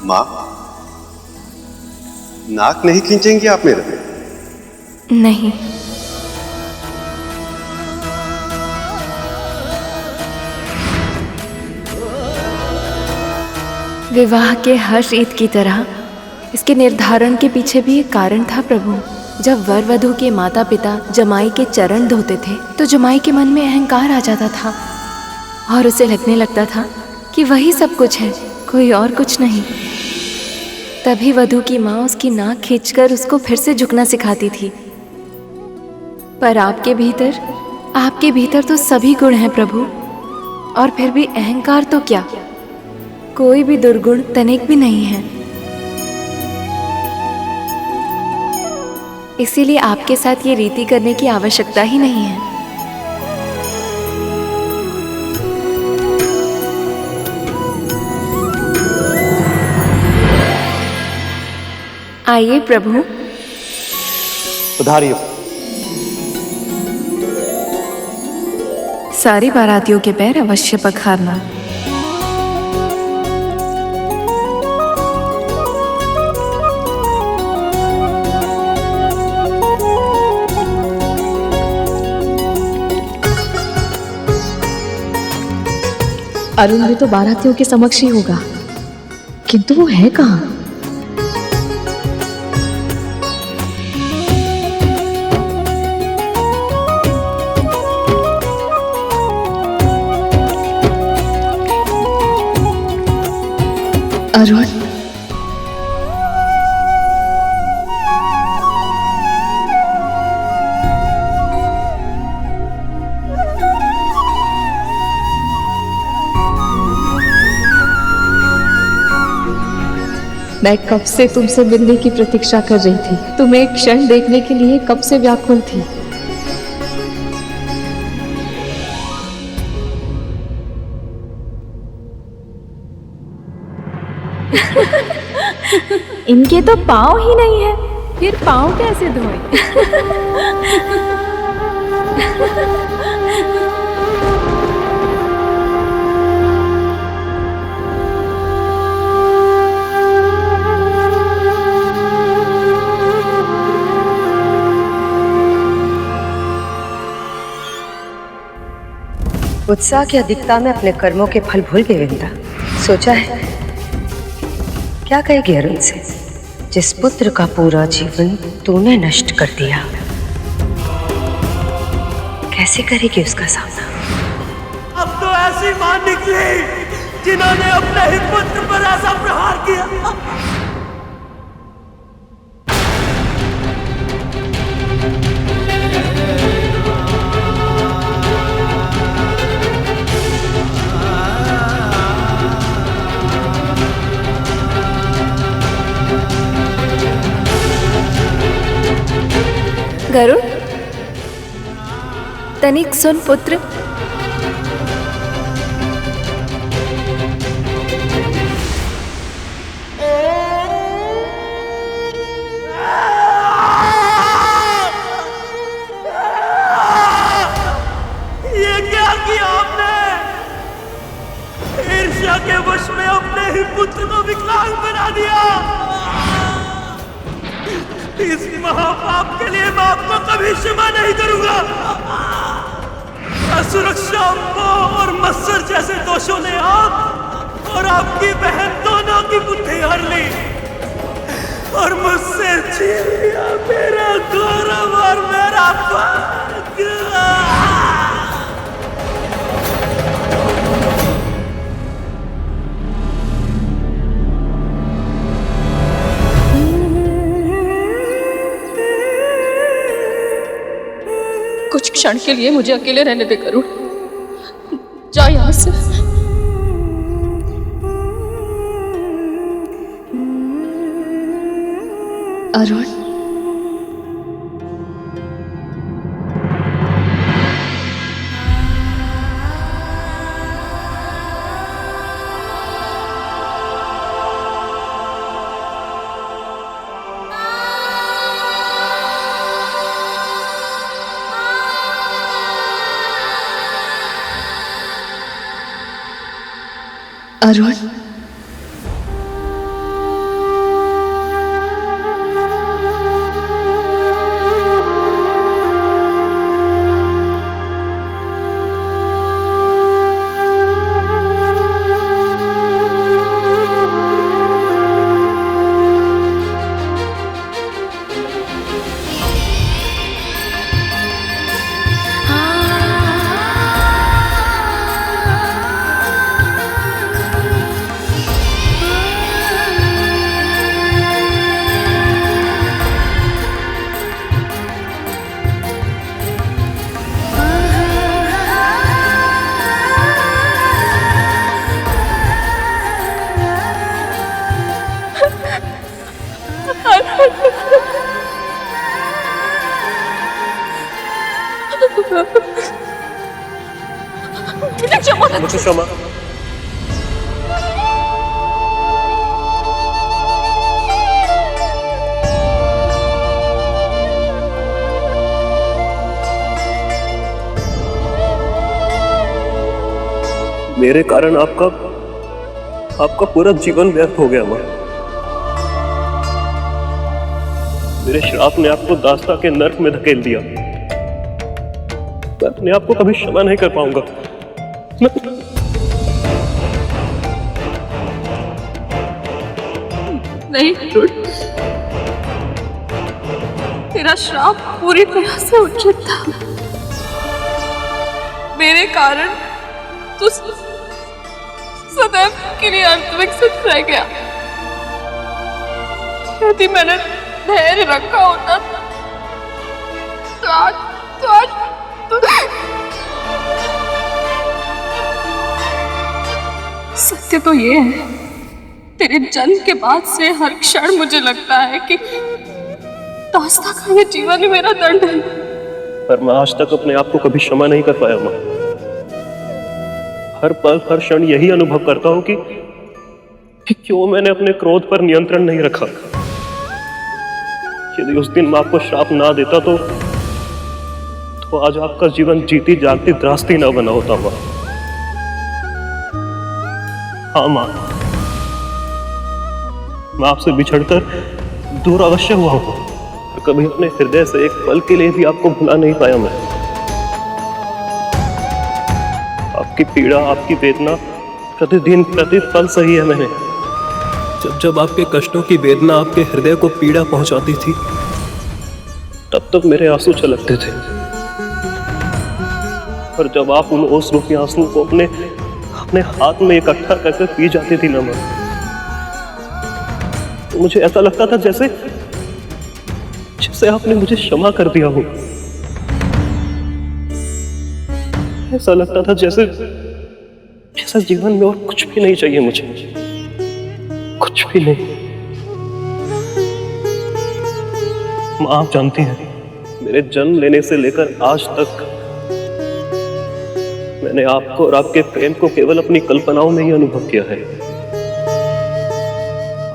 माँ, नाक नहीं खींचेंगी आप मेरा? नहीं। विवाह के हर्ष ईद की तरह इसके निर्धारण के पीछे भी एक कारण था प्रभु। जब वर वधू के माता पिता जमाई के चरण धोते थे तो जमाई के मन में अहंकार आ जाता था और उसे लगने लगता था कि वही सब कुछ है, कोई और कुछ नहीं। तभी वधू की माँ उसकी नाक खींचकर उसको फिर से झुकना सिखाती थी। पर आपके भीतर तो सभी गुण हैं प्रभु, और फिर भी अहंकार तो क्या, कोई भी दुर्गुण तनिक भी नहीं है। इसीलिए आपके साथ ये रीति करने की आवश्यकता ही नहीं है। आइए प्रभु। उधारियों। सारी बारातियों के पैर अवश्य पखारना। अरुण भी तो बारातियों के समक्ष ही होगा, किंतु वो है कहाँ? अरुण, मैं कब से तुमसे मिलने की प्रतीक्षा कर रही थी। तुम्हें एक क्षण देखने के लिए कब से व्याकुल थी। इनके तो पाँव ही नहीं है, फिर पाँव कैसे धोए? उत्साह की अधिकता में अपने कर्मों के फल भूल गई विंदा। सोचा है क्या कहेगी अरुण से, जिस पुत्र का पूरा जीवन तूने नष्ट कर दिया, कैसे करेगी उसका सामना? अब तो ऐसी मां निकली जिन्होंने अपने ही पुत्र पर ऐसा प्रहार किया। गरुड़, तनिक सुन पुत्र। ये क्या किया आपने? ईर्ष्या के वश में अपने ही पुत्र को विकलांग बना दिया। इस महापाप के लिए मैं आपको कभी क्षमा नहीं करूंगा। असुरक्षा और मत्सर जैसे दोषों ने आप और आपकी बहन दोनों की बुद्धि हर ली और मुझसे छीन लिया मेरा गौरव और मेरा भाग्य। कुछ क्षण के लिए मुझे अकेले रहने दे गरुड़, जा यहाँ से। अरुण, अरुण, मुझे क्षमा। मेरे कारण आपका पूरा जीवन व्यर्थ हो गया माँ। मेरे श्राप ने आपको दास्ता के नर्क में धकेल दिया। मैं अपने आप को कभी क्षमा नहीं कर पाऊंगा। नहीं रुड, तेरा श्राप पूरी तरह से उचित था। मेरे कारण तू सदैव के लिए अविकसित रह गया। यदि मैंने धैर्य रखा होता तो आज सत्य तो ये है, तेरे जन्म के बाद से हर क्षण मुझे लगता है कि दास्ता का ये जीवन ही मेरा दंड है। पर मैं आज तक अपने आप को कभी क्षमा नहीं कर पाया माँ। हर पल हर क्षण यही अनुभव करता हूं कि क्यों मैंने अपने क्रोध पर नियंत्रण नहीं रखा। यदि उस दिन मैं आपको श्राप ना देता तो आज आपका जीवन जीती जागती त्रासदी न बना होता माँ। हाँ माँ, मैं आपसे बिछड़कर दूर अवश्य हुआ हूं, पर कभी अपने हृदय से एक पल के लिए भी आपको भुला नहीं पाया मैं। आपकी पीड़ा, आपकी वेदना प्रतिदिन प्रतिपल सही है मैंने। जब आपके कष्टों की वेदना आपके हृदय को पीड़ा पहुंचाती थी, तब मेरे आंसू छलकते थे। और जब आप उन ओस रूपी आंसुओं को अपने हाथ में इकट्ठा करके पी जाती थी ना माँ, तो मुझे ऐसा लगता था जैसे आपने मुझे क्षमा कर दिया हो। ऐसा लगता था जैसे जीवन में और कुछ भी नहीं चाहिए मुझे, कुछ भी नहीं। माँ आप जानती हैं, मेरे जन्म लेने से लेकर आज तक मैंने आपको और आपके प्रेम को केवल अपनी कल्पनाओं में ही अनुभव किया है।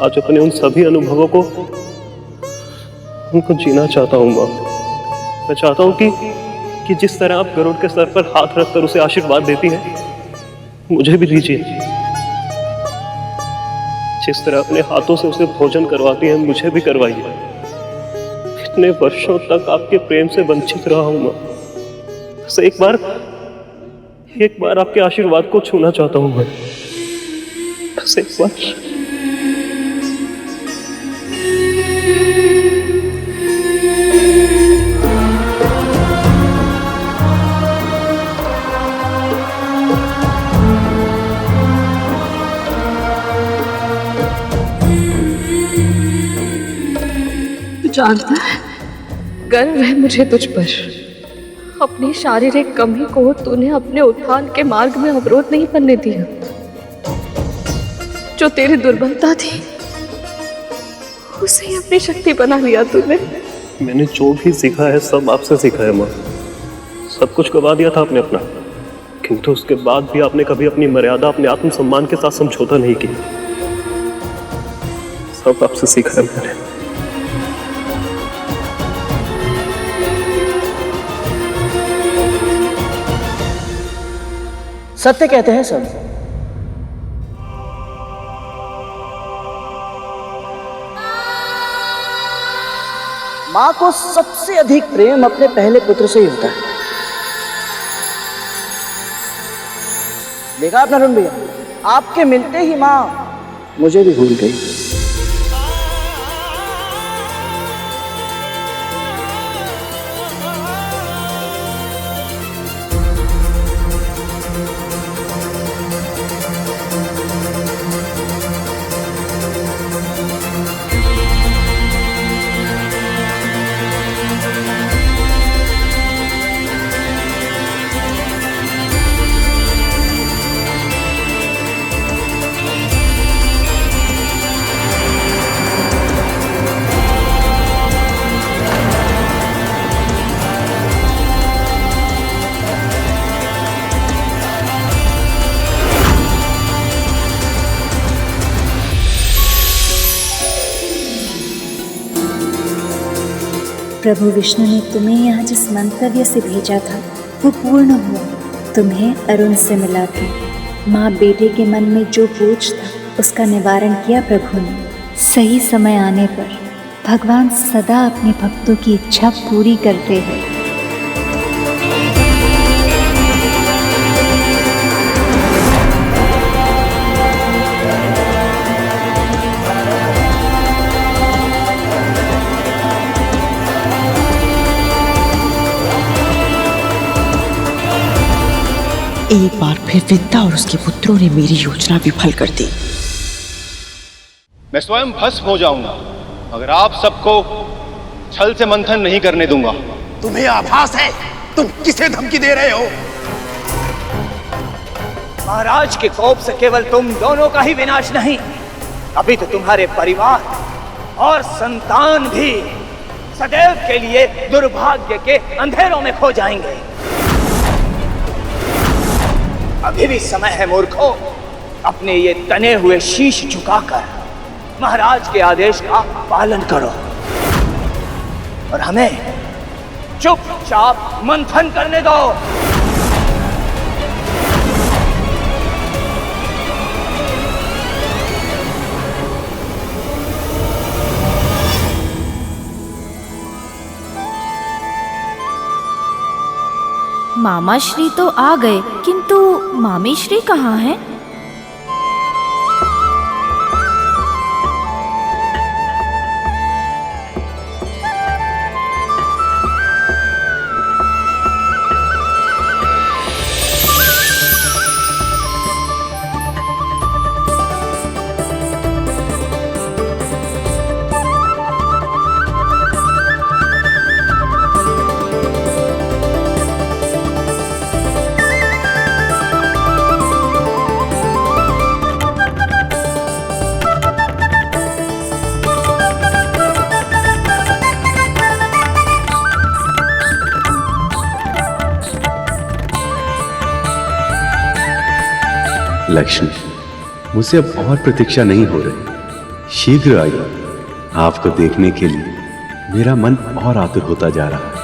आज अपने उन सभी अनुभवों को उनको जीना चाहता हूँ माँ। मैं चाहता हूँ कि जिस तरह आप गरुड़ के सर पर हाथ रखकर उसे आशीर्वाद देती हैं, मुझे भी दीजिए। जिस तरह अपने हाथों से उसे भोजन करवाती हैं, मुझे भी करवाइए। इतने वर्षों तक आपके प्रेम से वंचित रहा हूं मैं। बस एक बार आपके आशीर्वाद को छूना चाहता हूं मैं। बस एक बार। जानता है, गर्व है मुझे तुझ पर। अपनी शारीरिक कमी को तूने अपने उत्थान के मार्ग में अवरोध नहीं बनने दिया। जो तेरी दुर्बलता थी उसे ही अपनी शक्ति बना लिया तूने। मैंने जो भी सीखा है सब आपसे सीखा है माँ। सब कुछ गवा दिया था आपने अपना, किंतु उसके बाद भी आपने कभी अपनी मर्यादा, अपने आत्मसम्मान के साथ समझौता नहीं किया। सब आपसे सीखा है मैंने। सत्य कहते हैं सब। मां को सबसे अधिक प्रेम अपने पहले पुत्र से ही होता है। देखा आपने अरुण भैया, आपके मिलते ही मां मुझे भी भूल गई। प्रभु विष्णु ने तुम्हें यहाँ जिस मंतव्य से भेजा था वो पूर्ण हुआ। तुम्हें अरुण से मिला के माँ बेटे के मन में जो बोझ था उसका निवारण किया प्रभु ने। सही समय आने पर भगवान सदा अपने भक्तों की इच्छा पूरी करते हैं। एक बार फिर विद्या और उसके पुत्रों ने मेरी योजना विफल कर दी। मैं स्वयं भस्म हो जाऊंगा अगर आप सबको छल से मंथन नहीं करने दूंगा। तुम्हें आभास है तुम किसे धमकी दे रहे हो? महाराज के कोप से केवल तुम दोनों का ही विनाश नहीं, अभी तो तुम्हारे परिवार और संतान भी सदैव के लिए दुर्भाग्य के अंधेरों में खो जाएंगे। अभी भी समय है मूर्खों, अपने ये तने हुए शीश झुकाकर महाराज के आदेश का पालन करो और हमें चुपचाप मंथन करने दो। मामा श्री तो आ गए, किंतु मामी श्री कहाँ हैं? लक्ष्मी, मुझसे अब और प्रतीक्षा नहीं हो रही। शीघ्र आइए। आपको देखने के लिए मेरा मन और आतुर होता जा रहा है।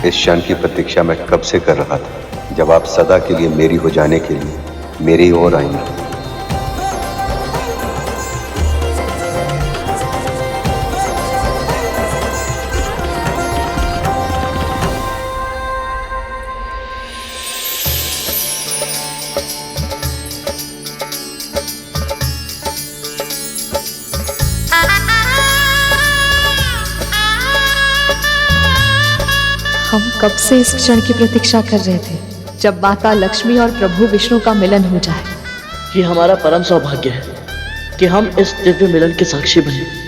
इस क्षण की प्रतीक्षा मैं कब से कर रहा था, जब आप सदा के लिए मेरी हो जाने के लिए मेरी ओर आएंगे। हम कब से इस क्षण की प्रतीक्षा कर रहे थे, जब माता लक्ष्मी और प्रभु विष्णु का मिलन हो जाए। ये हमारा परम सौभाग्य है कि हम इस दिव्य मिलन के साक्षी बने।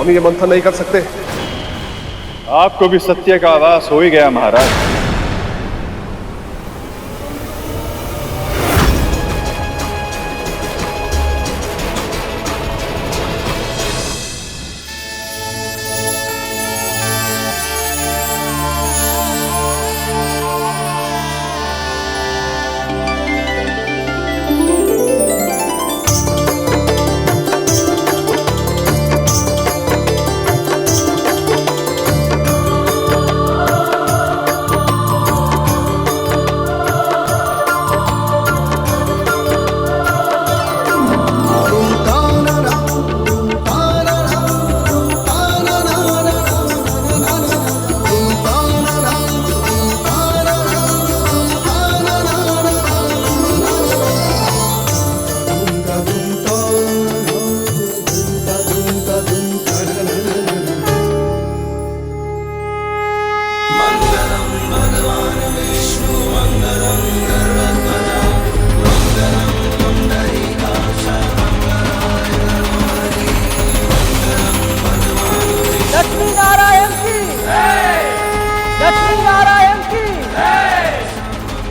अपनी ये मंथन नहीं कर सकते? आपको भी सत्य का आभास हो ही गया महाराज।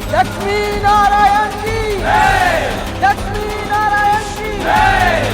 लक्ष्मी नारायण की, लक्ष्मी नारायण की।